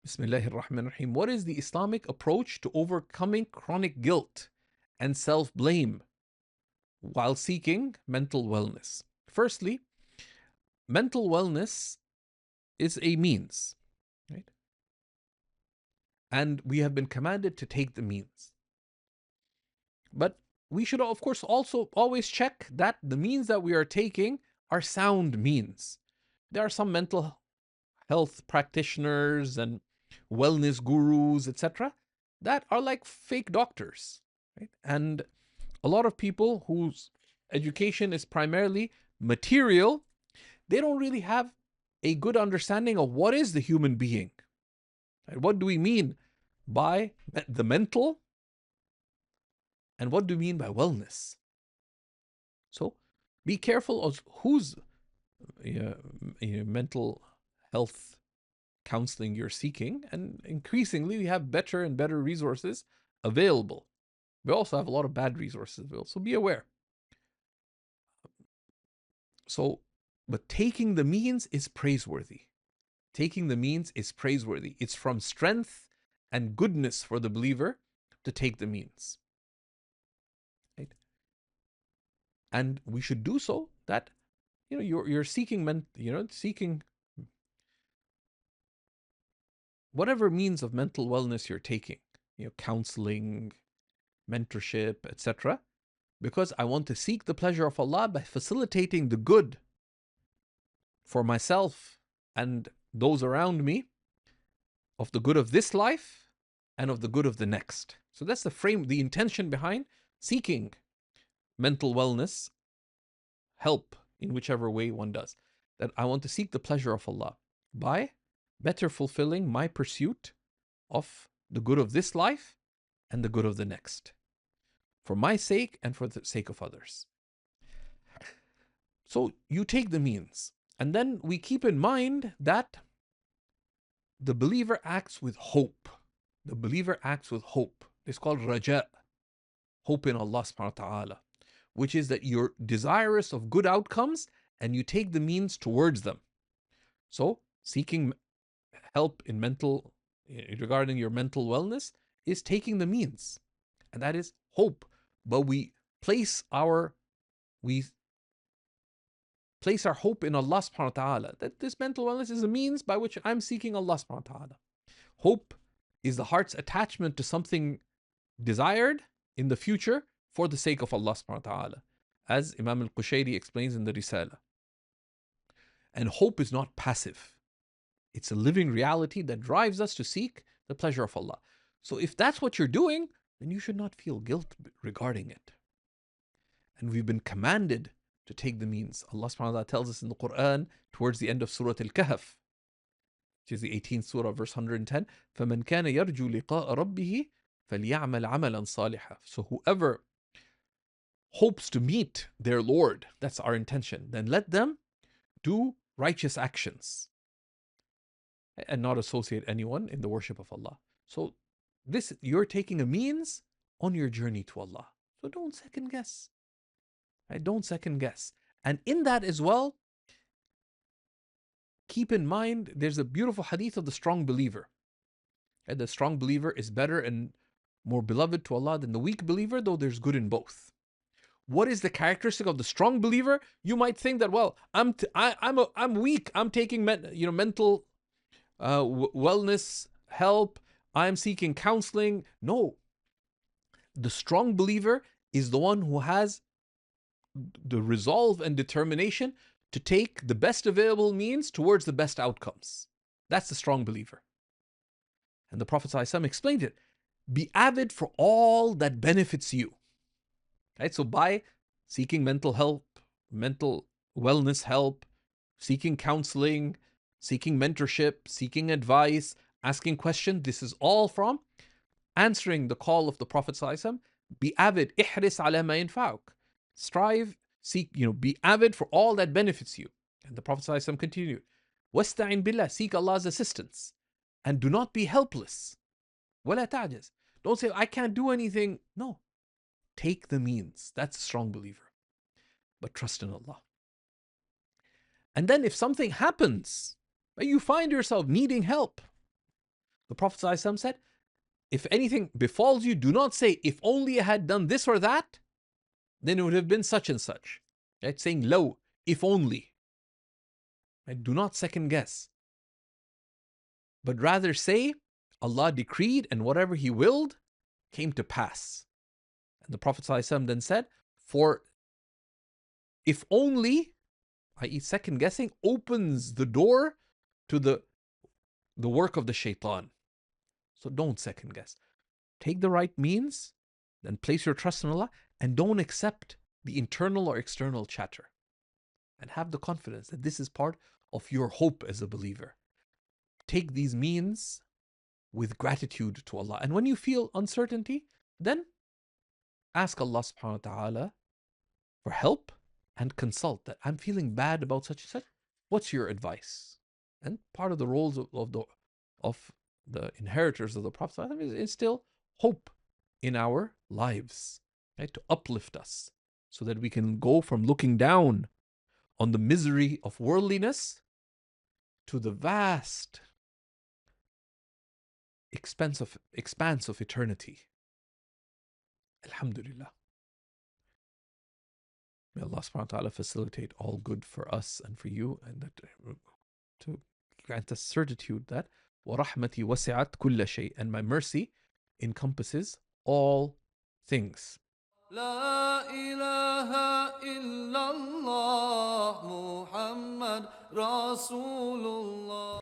Bismillahir Rahmanir Rahim. What is the Islamic approach to overcoming chronic guilt and self blame while seeking mental wellness? Firstly, mental wellness is a means, right? And we have been commanded to take the means. But we should, of course, also always check that the means that we are taking are sound means. There are some mental health practitioners and wellness gurus, etc., that are like fake doctors, right? And a lot of people whose education is primarily material, they don't really have a good understanding of what is the human being. Right? What do we mean by the mental, and what do we mean by wellness? So be careful of whose mental health counseling you're seeking, and increasingly we have better and better resources available. We also have a lot of bad resources available, so be aware. So, but taking the means is praiseworthy. Taking the means is praiseworthy. It's from strength and goodness for the believer to take the means. Right? And we should do so that you're seeking seeking whatever means of mental wellness you're taking, counseling, mentorship, etc., because I want to seek the pleasure of Allah by facilitating the good for myself and those around me, of the good of this life and of the good of the next. So that's the intention behind seeking mental wellness help in whichever way one does. That I want to seek the pleasure of Allah by better fulfilling my pursuit of the good of this life and the good of the next, for my sake and for the sake of others. So you take the means, and then we keep in mind that the believer acts with hope. The believer acts with hope. It's called raja, hope in Allah subhanahu wa ta'ala, which is that you're desirous of good outcomes and you take the means towards them. So seeking help in regarding your mental wellness is taking the means, and that is hope. But we place our hope in Allah subhanahu wa ta'ala, that this mental wellness is a means by which I'm seeking Allah subhanahu wa ta'ala. Hope is the heart's attachment to something desired in the future for the sake of Allah subhanahu wa ta'ala, as Imam al-Qushayri explains in the Risala. And hope is not passive. It's a living reality that drives us to seek the pleasure of Allah. So if that's what you're doing, then you should not feel guilt regarding it. And we've been commanded to take the means. Allah subhanahu wa ta'ala tells us in the Quran towards the end of Surah Al-Kahf, which is the 18th surah, verse 110, فَمَنْ كَانَ يَرْجُو لِقَاءَ رَبِّهِ فَلْيَعْمَلْ عَمَلًا صَالِحًا. So whoever hopes to meet their Lord, that's our intention, then let them do righteous actions and not associate anyone in the worship of Allah. So you're taking a means on your journey to Allah. So don't second guess. Right? Don't second guess. And in that as well, keep in mind there's a beautiful hadith of the strong believer. And the strong believer is better and more beloved to Allah than the weak believer, though there's good in both. What is the characteristic of the strong believer? You might think that, well, I'm weak. I'm taking mental wellness help. I'm seeking counseling. No, the strong believer is the one who has the resolve and determination to take the best available means towards the best outcomes. That's the strong believer. And the Prophet ﷺ explained it. Be avid for all that benefits you. Right? So by seeking mental help, mental wellness help, seeking counseling, seeking mentorship, seeking advice, asking questions, this is all from answering the call of the Prophet ﷺ. Be avid, ihris ala ma yanfa'uk. Strive, seek, be avid for all that benefits you. And the Prophet ﷺ continued, wasta'in billah, seek Allah's assistance. And do not be helpless. Wala ta'jaz. Don't say, I can't do anything. No. Take the means. That's a strong believer. But trust in Allah. And then if something happens, you find yourself needing help, The Prophet ﷺ said, if anything befalls you, do not say, if only I had done this or that, then it would have been such and such. Right? Saying low, if only. Right? Do not second guess. But rather say, Allah decreed and whatever He willed came to pass. And the Prophet ﷺ then said, for if only, i.e., second guessing, opens the door to the work of the shaitan. So don't second guess. Take the right means, then place your trust in Allah, and don't accept the internal or external chatter. And have the confidence that this is part of your hope as a believer. Take these means with gratitude to Allah. And when you feel uncertainty, then ask Allah subhanahu wa ta'ala for help and consult that I'm feeling bad about such and such. What's your advice? And part of the roles of the inheritors of the Prophet is instill hope in our lives, right? To uplift us so that we can go from looking down on the misery of worldliness to the vast expanse of eternity. Alhamdulillah. May Allah subhanahu wa ta'ala facilitate all good for us and for you, and that to grant us certitude that وَرَحْمَتِي وَسِعَتْ كُلَّ شَيْءٍ, and my mercy encompasses all things. لا إله إلا الله محمد رسول الله.